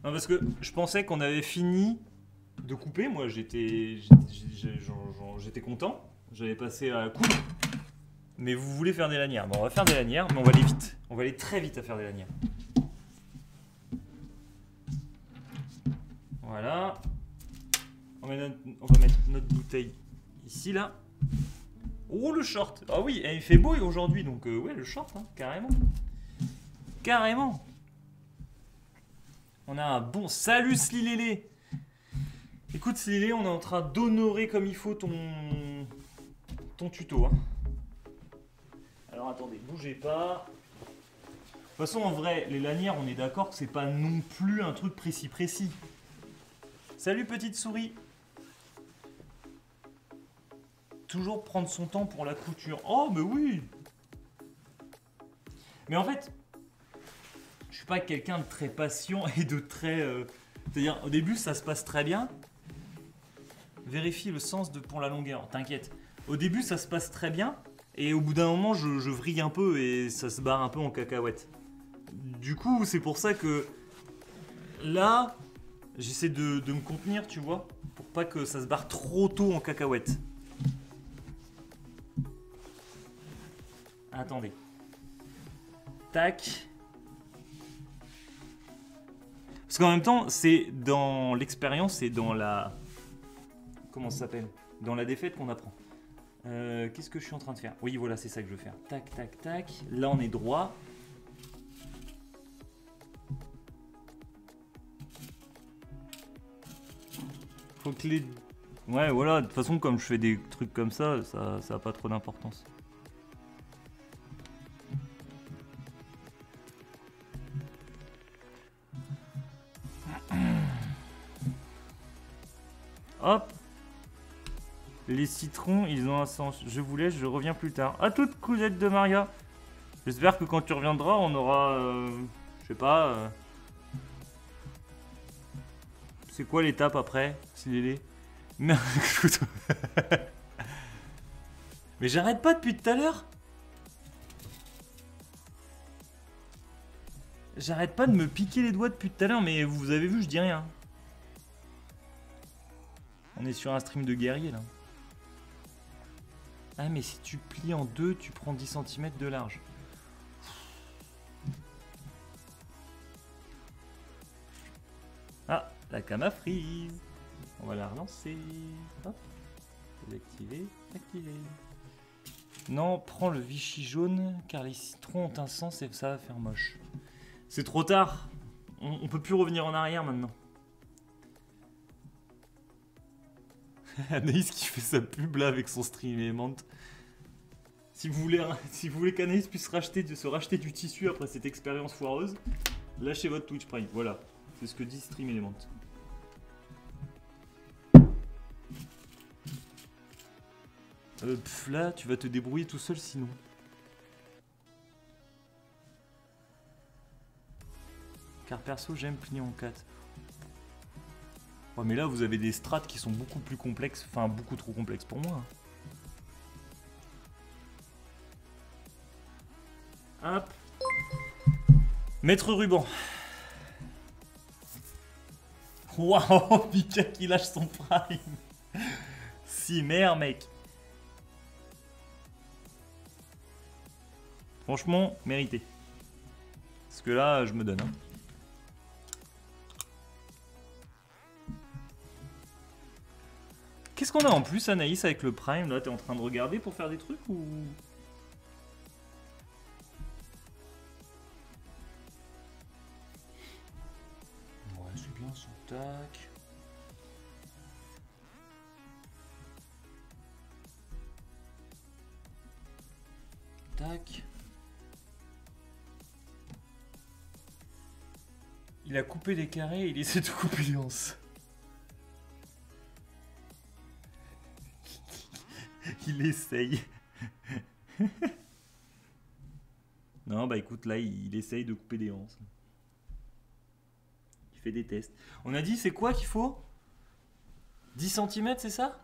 Non, parce que je pensais qu'on avait fini de couper. Moi, j'étais content. J'avais passé à la coupe. Mais vous voulez faire des lanières. Bon, on va faire des lanières, mais on va aller vite. On va aller très vite à faire des lanières. Voilà. On va mettre notre bouteille ici, là. Oh, le short. Ah oui, il fait beau aujourd'hui, donc ouais, le short, hein, carrément. Carrément. On a un bon... Salut Slilélé. Écoute Slilélé, on est en train d'honorer comme il faut ton tuto. Hein. Alors attendez, bougez pas. De toute façon, en vrai, les lanières, on est d'accord que c'est pas non plus un truc précis. Salut petite souris. Toujours prendre son temps pour la couture. Oh, mais oui. Mais en fait, je suis pas quelqu'un de très patient et de très... C'est-à-dire, au début, ça se passe très bien. Vérifie le sens pour la longueur. T'inquiète. Au début, ça se passe très bien. Et au bout d'un moment, je vrille un peu et ça se barre un peu en cacahuète. Du coup, c'est pour ça que là, j'essaie de me contenir, tu vois, pour pas que ça se barre trop tôt en cacahuète. Attendez. Tac. Parce qu'en même temps, c'est dans l'expérience et dans la... Comment ça s'appelle? Dans la défaite qu'on apprend. Qu'est-ce que je suis en train de faire? Oui, voilà, c'est ça que je veux faire. Tac, tac, tac. Là, on est droit. Faut que les... Ouais, voilà, de toute façon, comme je fais des trucs comme ça a pas trop d'importance. Hop. Les citrons, ils ont un sens. Je vous laisse, je reviens plus tard. À toute cousette de Maria. J'espère que quand tu reviendras, on aura... je sais pas... C'est quoi l'étape après, Silélé? Mais mais j'arrête pas depuis tout à l'heure. J'arrête pas de me piquer les doigts depuis tout à l'heure, mais vous avez vu, je dis rien. On est sur un stream de guerrier là. Ah mais si tu plies en deux, tu prends 10 cm de large. Ah, la canne à frise. On va la relancer. Hop. Désactiver, activer. Non, prends le Vichy jaune, car les citrons ont un sens et ça va faire moche. C'est trop tard. On peut plus revenir en arrière maintenant. Anaïs qui fait sa pub là avec son stream Element. Si vous voulez qu'Anaïs puisse se racheter du tissu après cette expérience foireuse, lâchez votre Twitch Prime. Voilà, c'est ce que dit Stream Element. Là, tu vas te débrouiller tout seul sinon. Car perso, j'aime plier en 4. Ouais, mais là, vous avez des strates qui sont beaucoup plus complexes, enfin beaucoup trop complexes pour moi. Hop. Mettre ruban. Waouh, Pika qui lâche son prime. Si, merde, mec. Franchement, mérité. Parce que là, je me donne. Hein. Qu'est-ce qu'on a en plus, Anaïs, avec le Prime? Là, t'es en train de regarder pour faire des trucs ou... Ouais, c'est bien son tac. Tac. Il a coupé des carrés et il essaie de couper les anses. Il essaye. Non, bah écoute, là, il essaye de couper des hanches. Il fait des tests. On a dit, c'est quoi qu'il faut? 10 cm, c'est ça?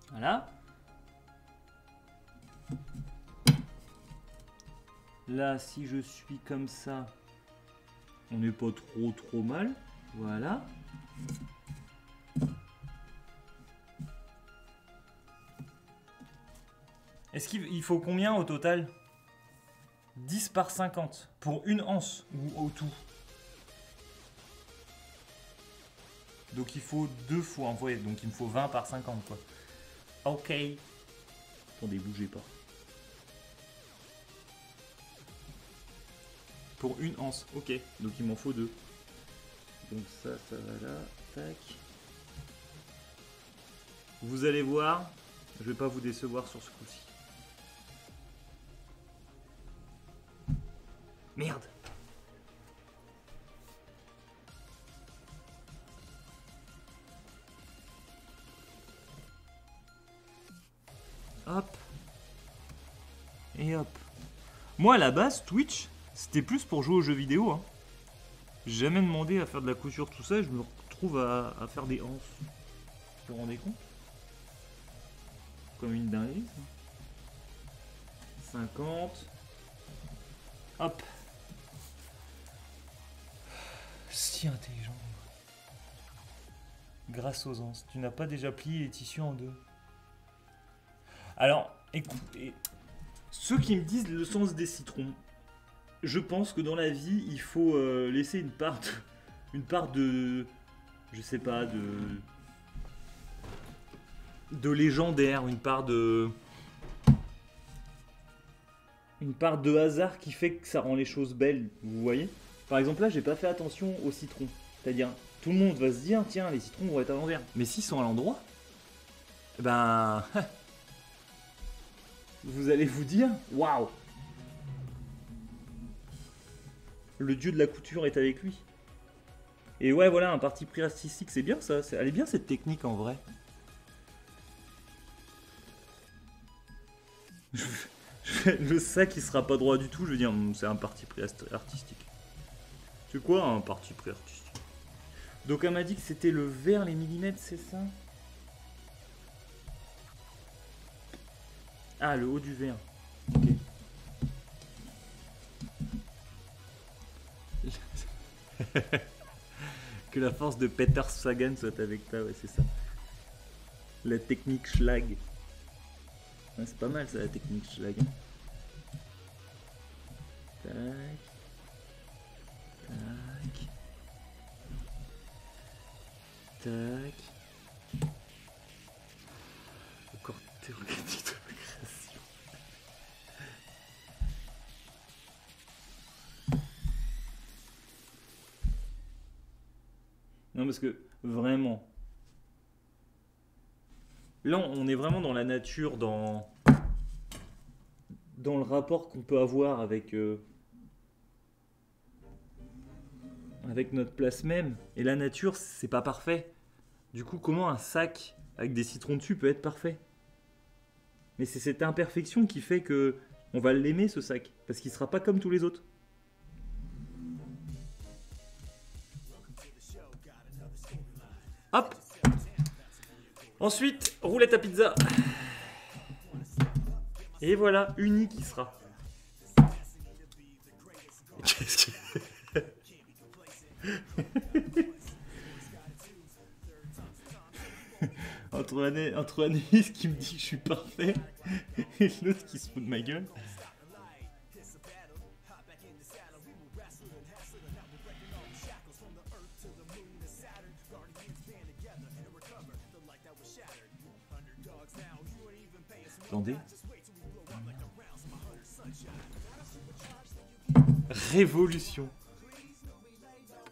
Voilà. Là, si je suis comme ça, on n'est pas trop mal. Voilà. Est-ce qu'il faut combien au total? 10 par 50 pour une anse ou au tout? Donc il faut 2 fois, hein, ouais, donc il me faut 20 par 50 quoi. Ok. Attendez, bougez pas. Pour une anse, ok. Donc il m'en faut 2. Donc ça va là. Tac. Vous allez voir, je vais pas vous décevoir sur ce coup-ci. Merde. Hop. Et hop. Moi, à la base, Twitch, c'était plus pour jouer aux jeux vidéo. Hein. J'ai jamais demandé à faire de la couture, tout ça, et je me retrouve à faire des anses. Vous vous rendez compte? Comme une dinguerie. 50. Hop. Si intelligent. Grâce aux anses. Tu n'as pas déjà plié les tissus en deux. Alors, écoutez, ceux qui me disent le sens des citrons, je pense que dans la vie, il faut laisser une part de, je sais pas, de légendaire, une part de hasard qui fait que ça rend les choses belles, vous voyez. Par exemple là, j'ai pas fait attention aux citrons, c'est-à-dire tout le monde va se dire tiens les citrons vont être à l'envers, mais s'ils sont à l'endroit, ben vous allez vous dire waouh, le dieu de la couture est avec lui. Et ouais voilà, un parti pris artistique, c'est bien ça, elle est bien cette technique en vrai. Le sac il sera pas droit du tout, je veux dire c'est un parti pris artistique. C'est quoi un parti pris artistique? Donc elle m'a dit que c'était le vert, les millimètres, c'est ça? Ah, le haut du verre. Ok. Que la force de Peter Sagan soit avec toi, ouais c'est ça. La technique schlag. Ouais, c'est pas mal ça la technique schlag. Tac. Tac. Tac. Encore organique de la création. Non parce que vraiment. Là on est vraiment dans la nature, dans le rapport qu'on peut avoir avec notre place même. Et la nature, c'est pas parfait. Du coup, comment un sac avec des citrons dessus peut être parfait? Mais c'est cette imperfection qui fait que on va l'aimer ce sac, parce qu'il sera pas comme tous les autres. Hop. Ensuite, roulette à pizza. Et voilà, unique il sera. Qu'est-ce que... entre Anaïs qui me dit que je suis parfait et l'autre qui se fout de ma gueule. Attendez. Révolution.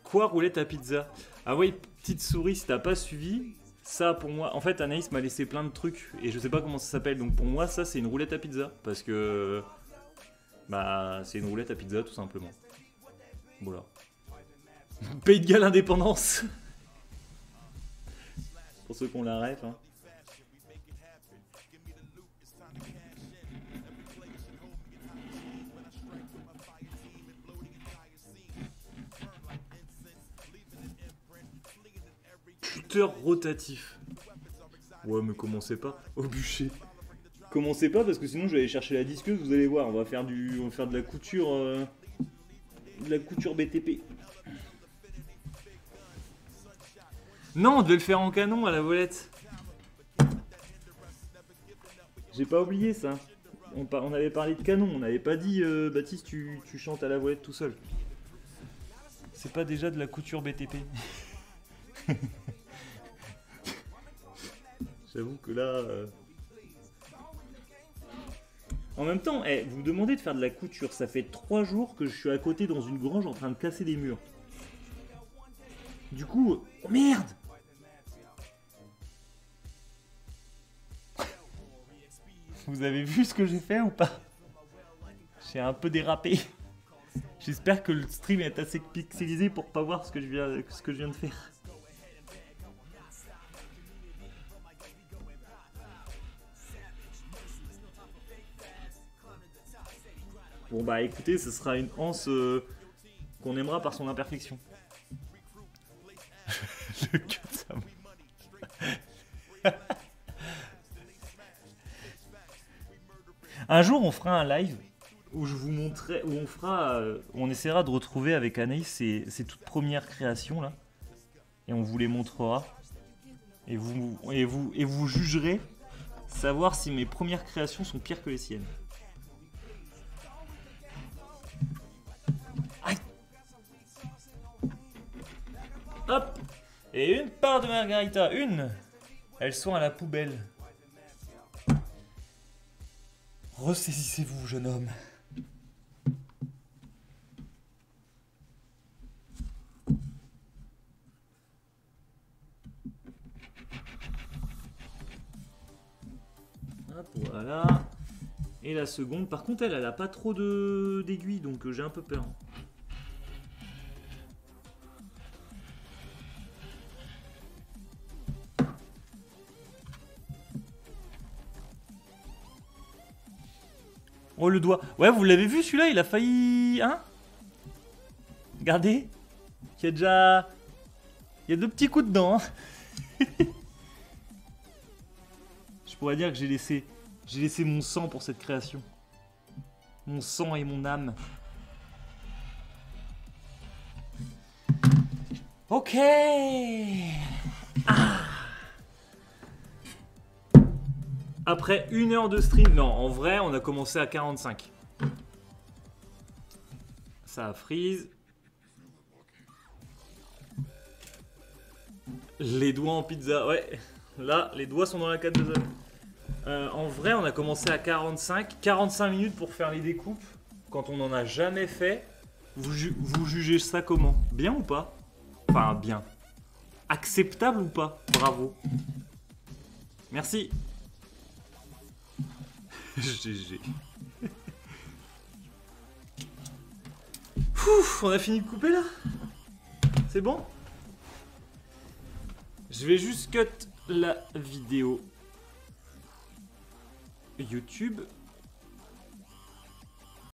Quoi, roulette à pizza? Ah oui, petite souris, si t'as pas suivi, ça pour moi, en fait Anaïs m'a laissé plein de trucs et je sais pas comment ça s'appelle, donc pour moi ça c'est une roulette à pizza, parce que bah c'est une roulette à pizza tout simplement. Voilà. Pays de Galles indépendance. Pour ceux qui ont la ref, hein. Cutter rotatif. Ouais, mais commencez pas au bûcher. Commencez pas parce que sinon je vais aller chercher la disqueuse, vous allez voir, on va faire de la couture BTP. Non, on devait le faire en canon à la volette. J'ai pas oublié ça. On avait parlé de canon, on n'avait pas dit Baptiste tu chantes à la volette tout seul. C'est pas déjà de la couture BTP. J'avoue que là... En même temps, vous me demandez de faire de la couture, ça fait 3 jours que je suis à côté dans une grange en train de casser des murs. Du coup... Oh merde! Vous avez vu ce que j'ai fait ou pas? J'ai un peu dérapé. J'espère que le stream est assez pixelisé pour pas voir ce que je viens de faire. Bon bah écoutez, ce sera une anse qu'on aimera par son imperfection. Le cul de sa main. Un jour, on fera un live où je vous montrerai, où on essaiera de retrouver avec Anaïs ses toutes premières créations là, et on vous les montrera, et vous jugerez, savoir si mes premières créations sont pires que les siennes. Aïe. Hop. Et une part de margarita, une. Elles sont à la poubelle. Ressaisissez-vous, jeune homme. Hop, voilà. Et la seconde, par contre, elle a pas trop d'aiguilles, donc j'ai un peu peur. Oh, le doigt. Ouais, vous l'avez vu, celui-là, il a failli... Hein? Regardez. Il y a déjà... Il y a 2 petits coups dedans. Hein. Je pourrais dire que j'ai laissé mon sang pour cette création. Mon sang et mon âme. Ok. Ah. Après 1 heure de stream, non, en vrai, on a commencé à 45. Ça a freeze. Les doigts en pizza, ouais. Là, les doigts sont dans la 4-2. En vrai, on a commencé à 45. 45 minutes pour faire les découpes. Quand on n'en a jamais fait, vous jugez ça comment? Bien ou pas? Enfin, bien. Acceptable ou pas? Bravo. Merci. GG. On a fini de couper là? C'est bon? Je vais juste cut la vidéo YouTube.